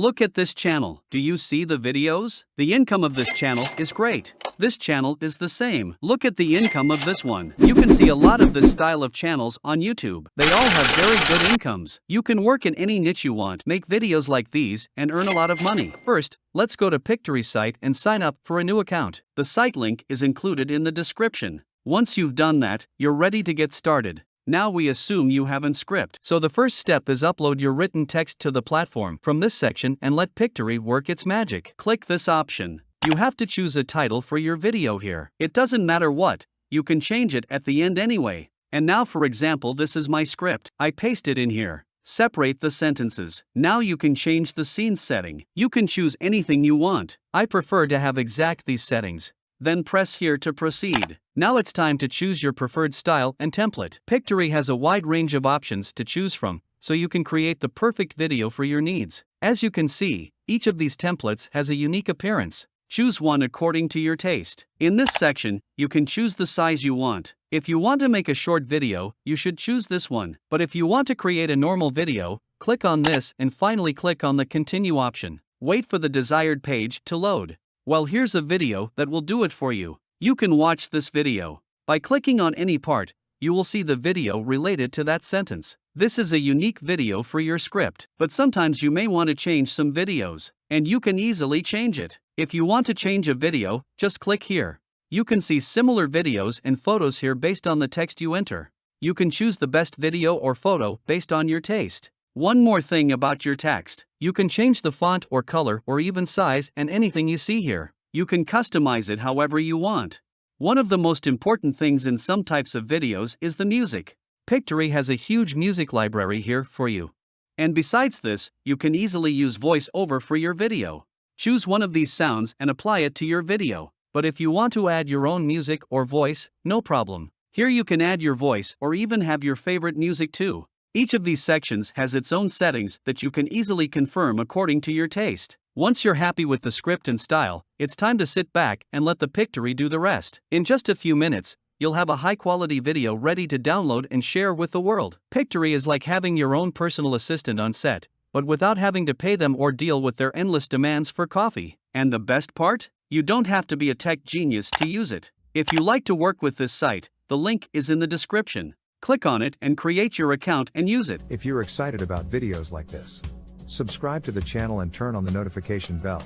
Look at this channel. Do you see the videos? The income of this channel is great. This channel is the same. Look at the income of this one. You can see a lot of this style of channels on YouTube. They all have very good incomes. You can work in any niche you want, make videos like these, and earn a lot of money. First, let's go to Pictory site and sign up for a new account. The site link is included in the description. Once you've done that, you're ready to get started. Now we assume you haven't script. So the first step is upload your written text to the platform from this section and let Pictory work its magic. Click this option. You have to choose a title for your video here. It doesn't matter what, you can change it at the end anyway. And now for example, this is my script. I paste it in here. Separate the sentences. Now you can change the scene setting. You can choose anything you want. I prefer to have exact these settings. Then press here to proceed. Now it's time to choose your preferred style and template. Pictory has a wide range of options to choose from, so you can create the perfect video for your needs. As you can see, each of these templates has a unique appearance. Choose one according to your taste. In this section, you can choose the size you want. If you want to make a short video, you should choose this one. But if you want to create a normal video, click on this and finally click on the continue option. Wait for the desired page to load. Well, here's a video that will do it for you. You can watch this video. By clicking on any part, you will see the video related to that sentence. This is a unique video for your script, but sometimes you may want to change some videos, and you can easily change it. If you want to change a video, just click here. You can see similar videos and photos here based on the text you enter. You can choose the best video or photo based on your taste. One more thing about your text. You can change the font or color or even size and anything you see here. You can customize it however you want. One of the most important things in some types of videos is the music. Pictory has a huge music library here for you. And besides this, you can easily use voice-over for your video. Choose one of these sounds and apply it to your video. But if you want to add your own music or voice, no problem. Here you can add your voice or even have your favorite music too. Each of these sections has its own settings that you can easily confirm according to your taste. Once you're happy with the script and style, it's time to sit back and let the Pictory do the rest. In just a few minutes, you'll have a high-quality video ready to download and share with the world. Pictory is like having your own personal assistant on set, but without having to pay them or deal with their endless demands for coffee. And the best part? You don't have to be a tech genius to use it. If you like to work with this site, the link is in the description. Click on it and create your account and use it. If you're excited about videos like this, subscribe to the channel and turn on the notification bell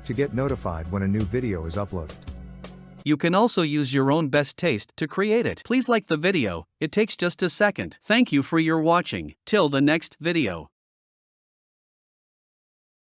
to get notified when a new video is uploaded. You can also use your own best taste to create it. Please like the video, it takes just a second. Thank you for your watching. Till the next video.